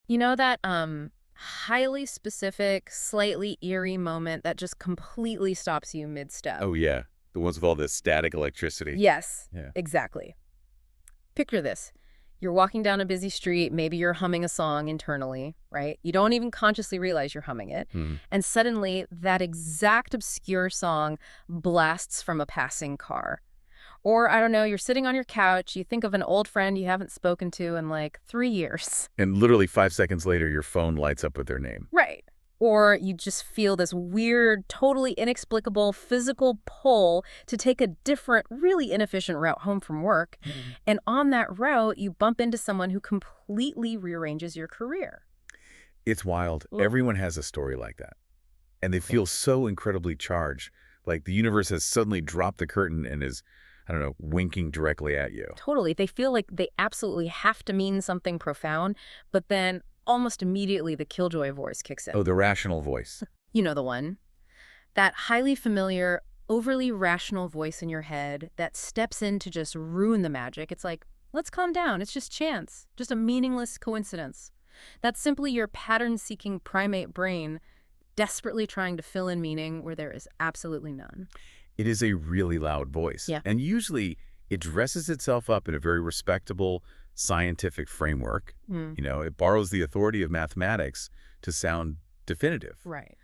You know that highly specific, slightly eerie moment that just completely stops you mid-step? Oh, yeah. The ones with all this static electricity. Yes, Yeah. exactly. Picture this. You're walking down a busy street, maybe you're humming a song internally, right? You don't even consciously realize you're humming it. Hmm. And suddenly, that exact obscure song blasts from a passing car. Or, I don't know, you're sitting on your couch, you think of an old friend you haven't spoken to in like 3 years. And literally 5 seconds later, your phone lights up with their name. Right. Or you just feel this weird, totally inexplicable physical pull to take a different, really inefficient route home from work. Mhm. And on that route, you bump into someone who completely rearranges your career. It's wild. Ugh. Everyone has a story like that. And they feel so incredibly charged. Like the universe has suddenly dropped the curtain and is, I don't know, winking directly at you. Totally. They feel like they absolutely have to mean something profound, but then almost immediately the killjoy voice kicks Oh, in. the rational voice. You know the one. That highly familiar, overly rational voice in your head that steps in to just ruin the magic. It's like, let's calm down. It's just chance, just a meaningless coincidence. That's simply your pattern-seeking primate brain desperately trying to fill in meaning where there is absolutely none. It is a really loud voice. Yeah. And usually it dresses itself up in a very respectable scientific framework. Mm, It borrows the authority of mathematics to sound definitive. right.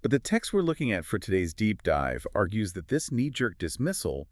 But the text we're looking at for today's deep dive argues that this knee-jerk dismissal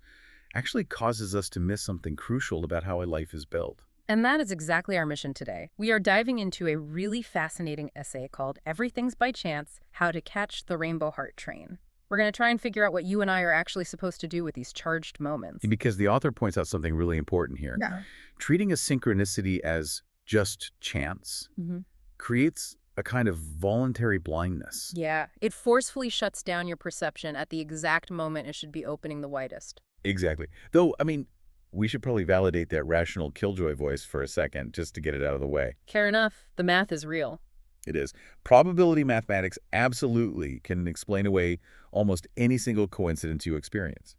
actually causes us to miss something crucial about how a life is built. And that is exactly our mission today. We are diving into a really fascinating essay called Everything's by Chance: How to Catch the Rainbow Heart Train. We're going to try and figure out what you and I are actually supposed to do with these charged moments. Because the author points out something really important here. Yeah. Treating a synchronicity as just chance Hmm. creates a kind of voluntary blindness. Yeah, it forcefully shuts down your perception at the exact moment it should be opening the widest. Exactly. Though, I mean, we should probably validate that rational killjoy voice for a second just to get it out of the way. Fair enough, the math is real. It is. Probability mathematics absolutely can explain away almost any single coincidence you experience.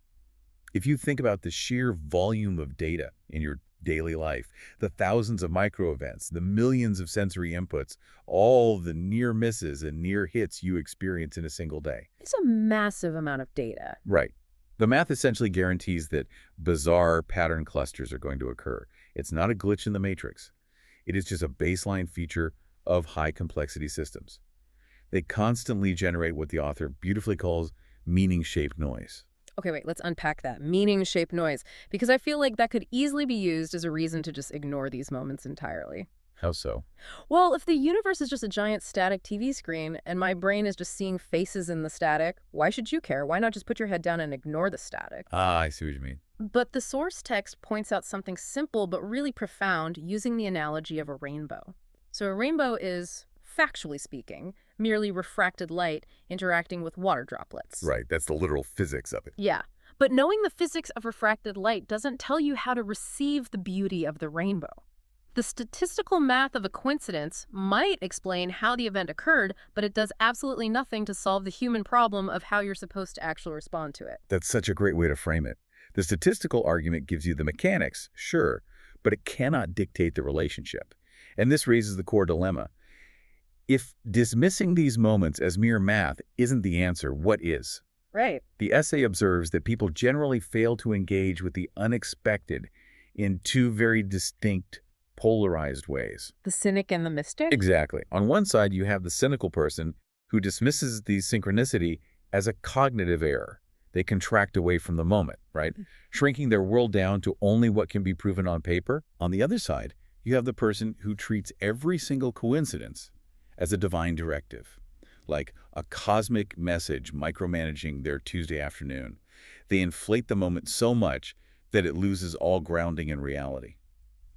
If you think about the sheer volume of data in your daily life, the thousands of micro events, the millions of sensory inputs, all the near misses and near hits you experience in a single day. It's a massive amount of data. Right. The math essentially guarantees that bizarre pattern clusters are going to occur. It's not a glitch in the matrix. It is just a baseline feature of high complexity systems. They constantly generate what the author beautifully calls meaning-shaped noise. Okay, wait, let's unpack that. Meaning-shaped noise, because I feel like that could easily be used as a reason to just ignore these moments entirely. How so? Well, if the universe is just a giant static TV screen and my brain is just seeing faces in the static, why should you care? Why not just put your head down and ignore the static? Ah, I see what you mean. But the source text points out something simple but really profound using the analogy of a rainbow. So a rainbow is, factually speaking, merely refracted light interacting with water droplets. Right, that's the literal physics of it. Yeah. But knowing the physics of refracted light doesn't tell you how to receive the beauty of the rainbow. The statistical math of a coincidence might explain how the event occurred, but it does absolutely nothing to solve the human problem of how you're supposed to actually respond to it. That's such a great way to frame it. The statistical argument gives you the mechanics, sure, but it cannot dictate the relationship. And this raises the core dilemma. If dismissing these moments as mere math isn't the answer, what is? Right. The essay observes that people generally fail to engage with the unexpected in two very distinct, polarized ways. The cynic and the mystic? Exactly. On one side, you have the cynical person who dismisses the synchronicity as a cognitive error. They contract away from the moment, right? Shrinking their world down to only what can be proven on paper. On the other side, you have the person who treats every single coincidence as a divine directive, like a cosmic message micromanaging their Tuesday afternoon. They inflate the moment so much that it loses all grounding in reality.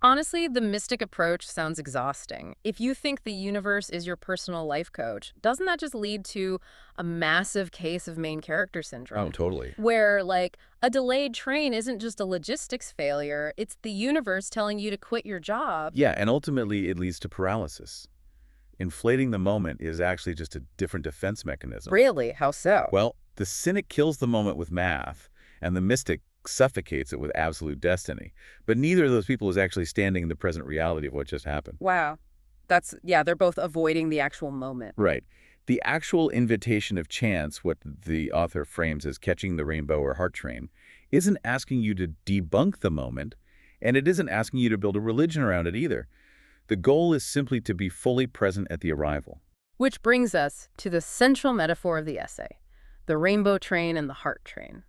Honestly, the mystic approach sounds exhausting. If you think the universe is your personal life coach, doesn't that just lead to a massive case of main character Oh, syndrome? totally. Where, like, a delayed train isn't just a logistics failure, it's the universe telling you to quit your job. Yeah, and ultimately it leads to paralysis. Inflating the moment is actually just a different defense mechanism. Really? How so? Well, the cynic kills the moment with math, and the mystic suffocates it with absolute destiny. But neither of those people is actually standing in the present reality of what just happened. Wow. Yeah, they're both avoiding the actual moment. Right. The actual invitation of chance, what the author frames as catching the rainbow or heart train, isn't asking you to debunk the moment, and it isn't asking you to build a religion around it either. The goal is simply to be fully present at the arrival. Which brings us to the central metaphor of the essay, the rainbow train and the heart train.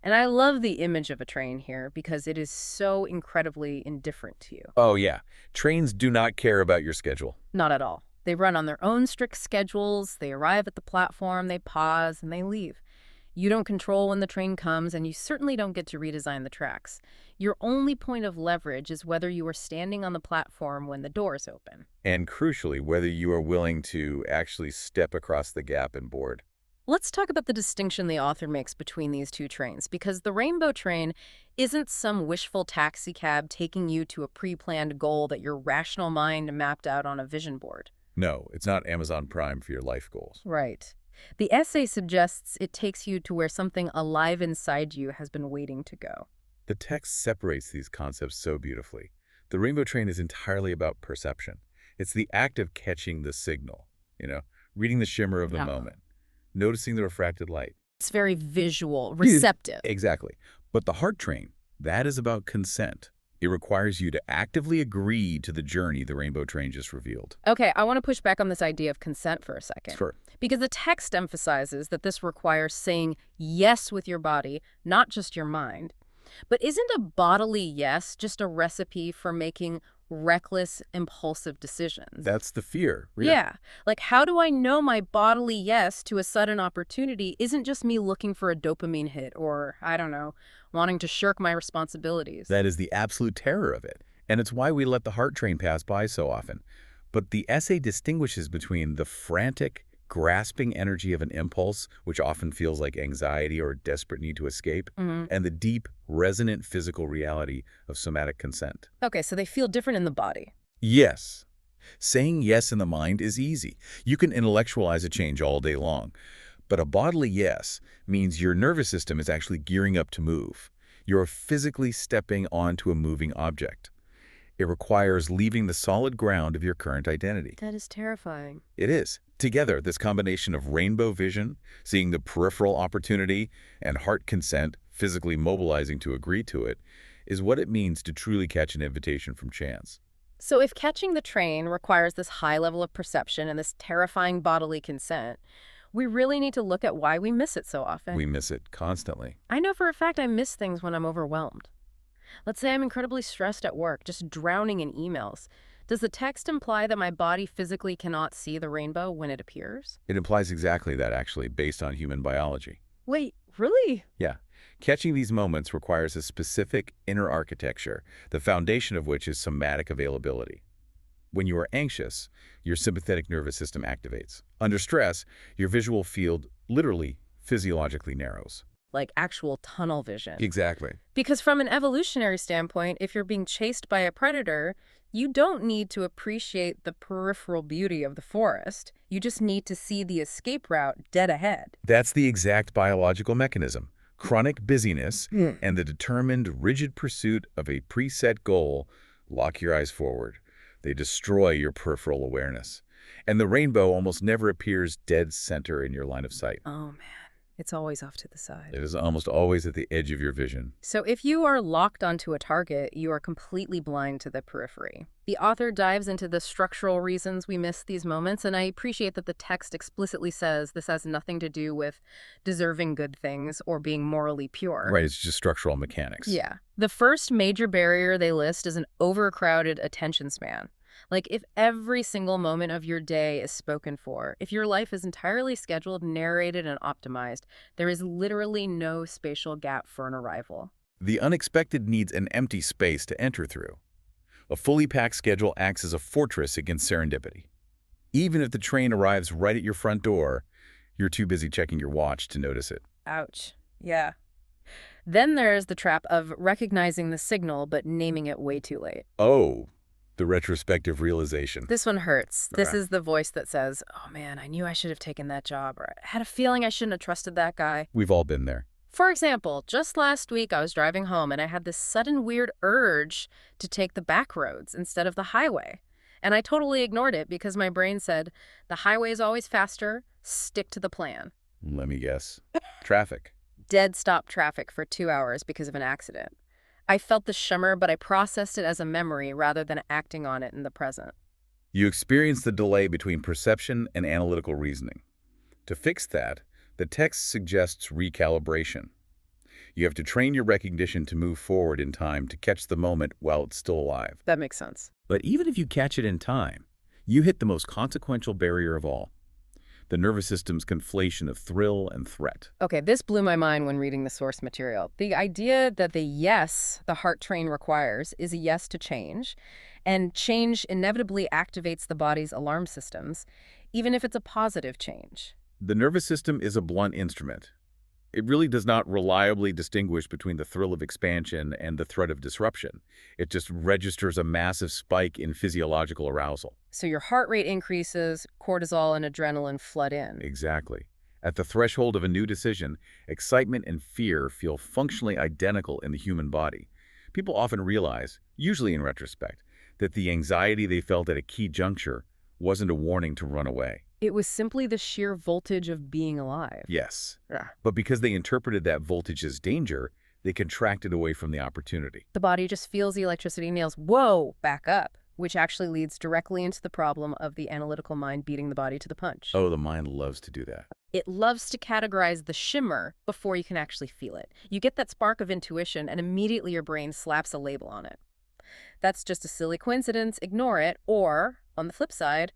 And I love the image of a train here because it is so incredibly indifferent to you. Oh, yeah. Trains do not care about your schedule. Not at all. They run on their own strict schedules, they arrive at the platform, they pause, and they leave. You don't control when the train comes, and you certainly don't get to redesign the tracks. Your only point of leverage is whether you are standing on the platform when the doors open. And crucially, whether you are willing to actually step across the gap and board. Let's talk about the distinction the author makes between these two trains, because the rainbow train isn't some wishful taxicab taking you to a pre-planned goal that your rational mind mapped out on a vision board. No, it's not Amazon Prime for your life goals. Right. The essay suggests it takes you to where something alive inside you has been waiting to go. The text separates these concepts so beautifully. The rainbow train is entirely about perception. It's the act of catching the signal, reading the shimmer of the Yeah. moment, noticing the refracted light. It's very visual, receptive. Exactly. But the heart train, that is about consent. It requires you to actively agree to the journey the rainbow train just revealed. Okay, I want to push back on this idea of consent for a second. Sure. Because the text emphasizes that this requires saying yes with your body, not just your mind. But isn't a bodily yes just a recipe for making reckless, impulsive decisions? That's the fear. Yeah. Like, how do I know my bodily yes to a sudden opportunity isn't just me looking for a dopamine hit or, I don't know, wanting to shirk my responsibilities? That is the absolute terror of it. And it's why we let the heart train pass by so often. But the essay distinguishes between the frantic, grasping energy of an impulse, which often feels like anxiety or desperate need to escape, and the deep, resonant physical reality of somatic consent. Okay, so they feel different in the body. Yes. Saying yes in the mind is easy. You can intellectualize a change all day long. But a bodily yes means your nervous system is actually gearing up to move. You're physically stepping onto a moving object. It requires leaving the solid ground of your current identity. That is terrifying. It is. Together, this combination of rainbow vision, seeing the peripheral opportunity, and heart consent, physically mobilizing to agree to it, is what it means to truly catch an invitation from chance. So if catching the train requires this high level of perception and this terrifying bodily consent, we really need to look at why we miss it so often. We miss it constantly. I know for a fact I miss things when I'm overwhelmed. Let's say I'm incredibly stressed at work, just drowning in emails. Does the text imply that my body physically cannot see the rainbow when it appears? It implies exactly that, actually, based on human biology. Wait, really? Yeah. Catching these moments requires a specific inner architecture, the foundation of which is somatic availability. When you are anxious, your sympathetic nervous system activates. Under stress, your visual field literally, physiologically narrows. Like actual tunnel vision. Exactly. Because from an evolutionary standpoint, if you're being chased by a predator, you don't need to appreciate the peripheral beauty of the forest. You just need to see the escape route dead ahead. That's the exact biological mechanism. Chronic busyness and the determined, rigid pursuit of a preset goal lock your eyes forward. They destroy your peripheral awareness. And the rainbow almost never appears dead center in your line of sight. Oh, man. It's always off to the side. It is almost always at the edge of your vision. So if you are locked onto a target, you are completely blind to the periphery. The author dives into the structural reasons we miss these moments, and I appreciate that the text explicitly says this has nothing to do with deserving good things or being morally pure. Right, it's just structural mechanics. Yeah. The first major barrier they list is an overcrowded attention span. Like, if every single moment of your day is spoken for, if your life is entirely scheduled, narrated, and optimized, there is literally no spatial gap for an arrival. The unexpected needs an empty space to enter through. A fully packed schedule acts as a fortress against serendipity. Even if the train arrives right at your front door, you're too busy checking your watch to notice it. Ouch. Yeah. Then there's the trap of recognizing the signal but naming it way too late. Oh, the retrospective realization. This one hurts. This Okay. is the voice that says, oh man, I knew I should have taken that job, or I had a feeling I shouldn't have trusted that guy. We've all been there. For example, just last week I was driving home and I had this sudden weird urge to take the back roads instead of the highway. And I totally ignored it because my brain said, the highway's always faster, stick to the plan. Let me guess. Traffic. Dead stop traffic for 2 hours because of an accident. I felt the shimmer, but I processed it as a memory rather than acting on it in the present. You experience the delay between perception and analytical reasoning. To fix that, the text suggests recalibration. You have to train your recognition to move forward in time to catch the moment while it's still alive. That makes sense. But even if you catch it in time, you hit the most consequential barrier of all, the nervous system's conflation of thrill and threat. Okay, this blew my mind when reading the source material. The idea that the yes the heart train requires is a yes to change, and change inevitably activates the body's alarm systems, even if it's a positive change. The nervous system is a blunt instrument. It really does not reliably distinguish between the thrill of expansion and the threat of disruption. It just registers a massive spike in physiological arousal. So your heart rate increases, cortisol and adrenaline flood in. Exactly. At the threshold of a new decision, excitement and fear feel functionally identical in the human body. People often realize, usually in retrospect, that the anxiety they felt at a key juncture wasn't a warning to run away. It was simply the sheer voltage of being alive. Yes. Yeah. But because they interpreted that voltage as danger, they contracted away from the opportunity. The body just feels the electricity and yells, whoa, back up, which actually leads directly into the problem of the analytical mind beating the body to the punch. Oh, the mind loves to do that. It loves to categorize the shimmer before you can actually feel it. You get that spark of intuition and immediately your brain slaps a label on it. That's just a silly coincidence, ignore it, or, on the flip side,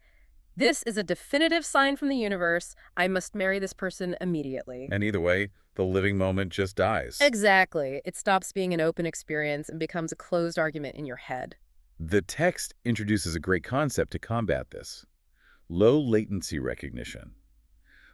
this is a definitive sign from the universe. I must marry this person immediately. And either way, the living moment just dies. Exactly. It stops being an open experience and becomes a closed argument in your head. The text introduces a great concept to combat this: low latency recognition.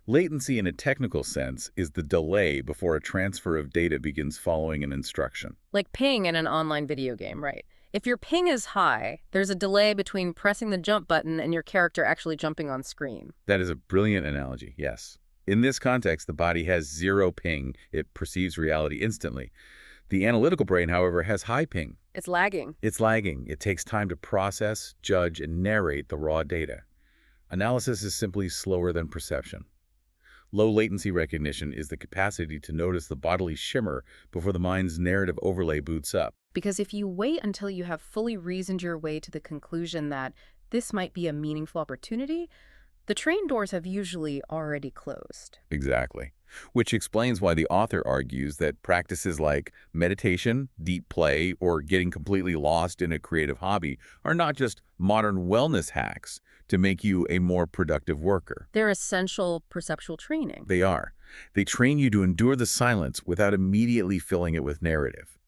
Latency in a technical sense is the delay before a transfer of data begins following an instruction. Like ping in an online video game, right? If your ping is high, there's a delay between pressing the jump button and your character actually jumping on screen. That is a brilliant analogy, yes. In this context, the body has zero ping. It perceives reality instantly. The analytical brain, however, has high ping. It's lagging. It's lagging. It takes time to process, judge, and narrate the raw data. Analysis is simply slower than perception. Low latency recognition is the capacity to notice the bodily shimmer before the mind's narrative overlay boots up. Because if you wait until you have fully reasoned your way to the conclusion that this might be a meaningful opportunity, the train doors have usually already closed. Exactly. Which explains why the author argues that practices like meditation, deep play, or getting completely lost in a creative hobby are not just modern wellness hacks to make you a more productive worker. They're essential perceptual training. They are. They train you to endure the silence without immediately filling it with narrative.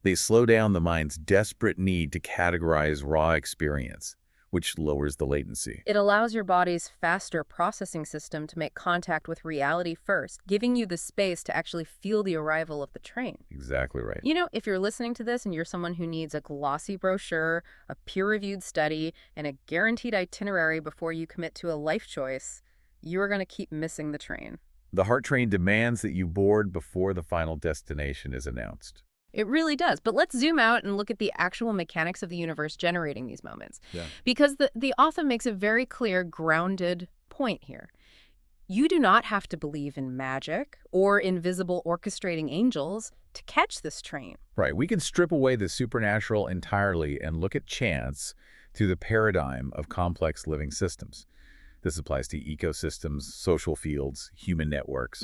They slow down the mind's desperate need to categorize raw experience, which lowers the latency. It allows your body's faster processing system to make contact with reality first, giving you the space to actually feel the arrival of the train. Exactly right. You know, if you're listening to this and you're someone who needs a glossy brochure, a peer-reviewed study, and a guaranteed itinerary before you commit to a life choice, you are going to keep missing the train. The heart train demands that you board before the final destination is announced. It really does. But let's zoom out and look at the actual mechanics of the universe generating these moments. Yeah. Because the author makes a very clear, grounded point here. You do not have to believe in magic or invisible orchestrating angels to catch this train. Right. We can strip away the supernatural entirely and look at chance through the paradigm of complex living systems. This applies to ecosystems, social fields, human networks.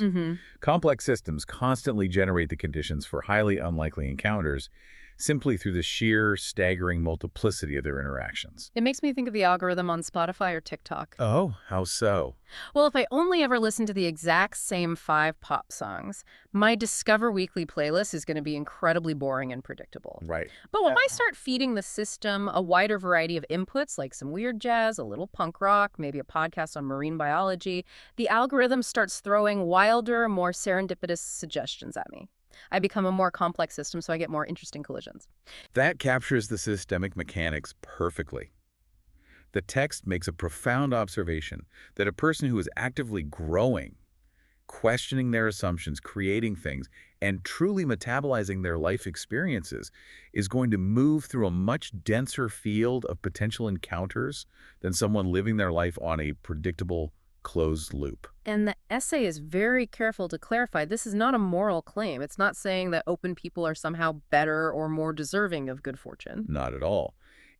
Complex systems constantly generate the conditions for highly unlikely encounters simply through the sheer, staggering multiplicity of their interactions. It makes me think of the algorithm on Spotify or TikTok. Oh, how so? Well, if I only ever listen to the exact same 5 pop songs, my Discover Weekly playlist is going to be incredibly boring and predictable. Right. But when I start feeding the system a wider variety of inputs, like some weird jazz, a little punk rock, maybe a podcast on marine biology, the algorithm starts throwing wilder, more serendipitous suggestions at me. I become a more complex system, so I get more interesting collisions. That captures the systemic mechanics perfectly. The text makes a profound observation that a person who is actively growing, questioning their assumptions, creating things, and truly metabolizing their life experiences is going to move through a much denser field of potential encounters than someone living their life on a predictable, closed loop. And the essay is very careful to clarify this is not a moral claim. It's not saying that open people are somehow better or more deserving of good fortune. Not at all.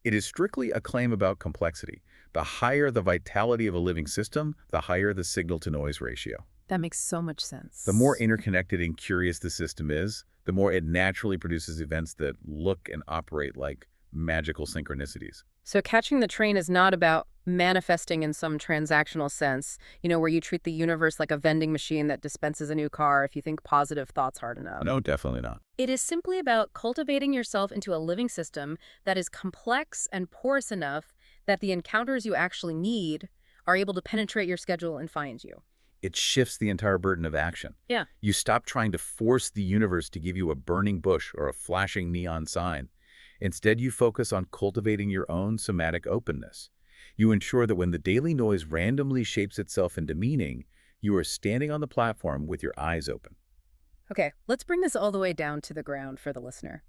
It is strictly a claim about complexity. The higher the vitality of a living system, the higher the signal-to-noise ratio. That makes so much The more sense. interconnected and curious the system is, the more it naturally produces events that look and operate like magical synchronicities. So catching the train is not about manifesting in some transactional sense, where you treat the universe like a vending machine that dispenses a new car if you think positive thoughts hard enough. No, definitely not. It is simply about cultivating yourself into a living system that is complex and porous enough that the encounters you actually need are able to penetrate your schedule and find you. It shifts the entire burden of action. Yeah. You stop trying to force the universe to give you a burning bush or a flashing neon sign. Instead, you focus on cultivating your own somatic openness. You ensure that when the daily noise randomly shapes itself into meaning, you are standing on the platform with your eyes open. Okay, let's bring this all the way down to the ground for the listener.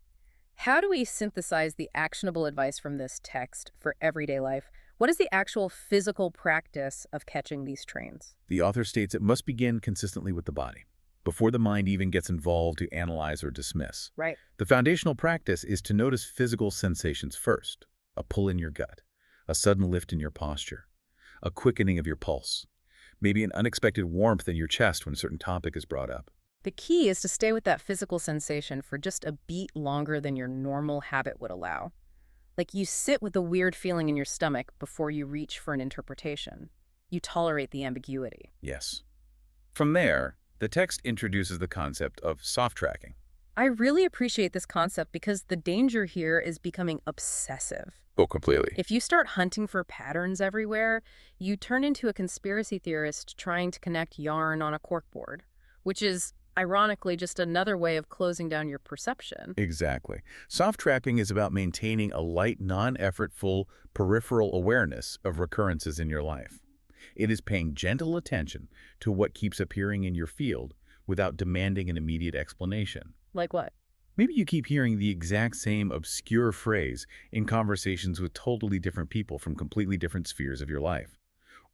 How do we synthesize the actionable advice from this text for everyday life? What is the actual physical practice of catching these trains? The author states it must begin consistently with the body, before the mind even gets involved to analyze or dismiss. Right. The foundational practice is to notice physical sensations first: a pull in your gut, a sudden lift in your posture, a quickening of your pulse, maybe an unexpected warmth in your chest when a certain topic is brought up. The key is to stay with that physical sensation for just a beat longer than your normal habit would allow. Like you sit with the weird feeling in your stomach before you reach for an interpretation. You tolerate the ambiguity. Yes. From there, the text introduces the concept of soft tracking. I really appreciate this concept because the danger here is becoming obsessive. Oh, completely. If you start hunting for patterns everywhere, you turn into a conspiracy theorist trying to connect yarn on a corkboard, which is, ironically, just another way of closing down your perception. Exactly. Soft tracking is about maintaining a light, non-effortful peripheral awareness of recurrences in your life. It is paying gentle attention to what keeps appearing in your field without demanding an immediate explanation. Like what? Maybe you keep hearing the exact same obscure phrase in conversations with totally different people from completely different spheres of your life.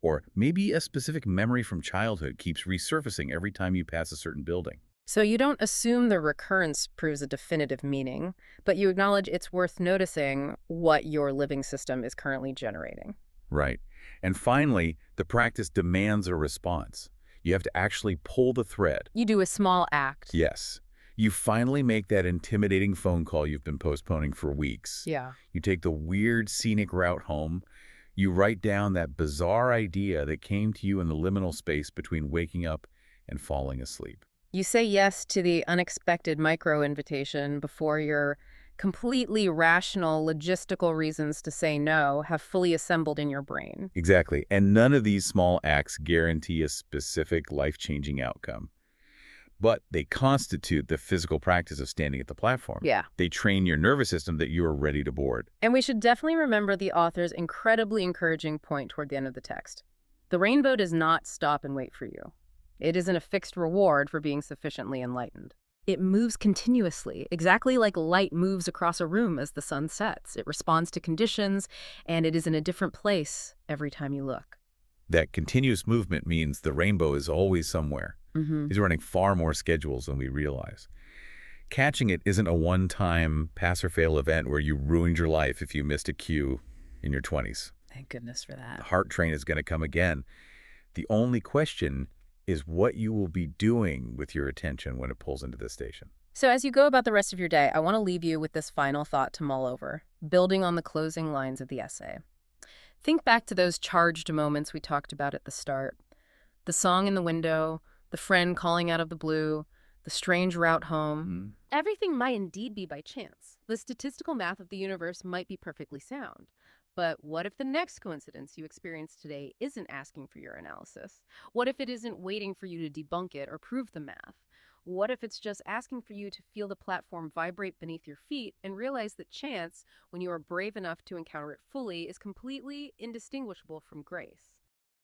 Or maybe a specific memory from childhood keeps resurfacing every time you pass a certain building. So you don't assume the recurrence proves a definitive meaning, but you acknowledge it's worth noticing what your living system is currently generating. Right. And finally, the practice demands a response. You have to actually pull the thread. You do a small act. Yes. You finally make that intimidating phone call you've been postponing for weeks. Yeah. You take the weird scenic route home. You write down that bizarre idea that came to you in the liminal space between waking up and falling asleep. You say yes to the unexpected micro-invitation before your completely rational logistical reasons to say no have fully assembled in your brain. Exactly. And none of these small acts guarantee a specific life-changing outcome. But they constitute the physical practice of standing at the platform. Yeah. They train your nervous system that you are ready to board. And we should definitely remember the author's incredibly encouraging point toward the end of the text. The rainbow does not stop and wait for you. It isn't a fixed reward for being sufficiently enlightened. It moves continuously, exactly like light moves across a room as the sun sets. It responds to conditions, and it is in a different place every time you look. That continuous movement means the rainbow is always somewhere. He's running far more schedules than we realize. Catching it isn't a one-time pass-or-fail event where you ruined your life if you missed a cue in your 20s. Thank goodness for The that. heart train is going to come again. The only question is what you will be doing with your attention when it pulls into the station. So as you go about the rest of your day, I want to leave you with this final thought to mull over, building on the closing lines of the essay. Think back to those charged moments we talked about at the start. The song in the window, the friend calling out of the blue, the strange route home. Everything might indeed be by chance. The statistical math of the universe might be perfectly sound. But what if the next coincidence you experience today isn't asking for your analysis? What if it isn't waiting for you to debunk it or prove the math? What if it's just asking for you to feel the platform vibrate beneath your feet and realize that chance, when you are brave enough to encounter it fully, is completely indistinguishable from grace?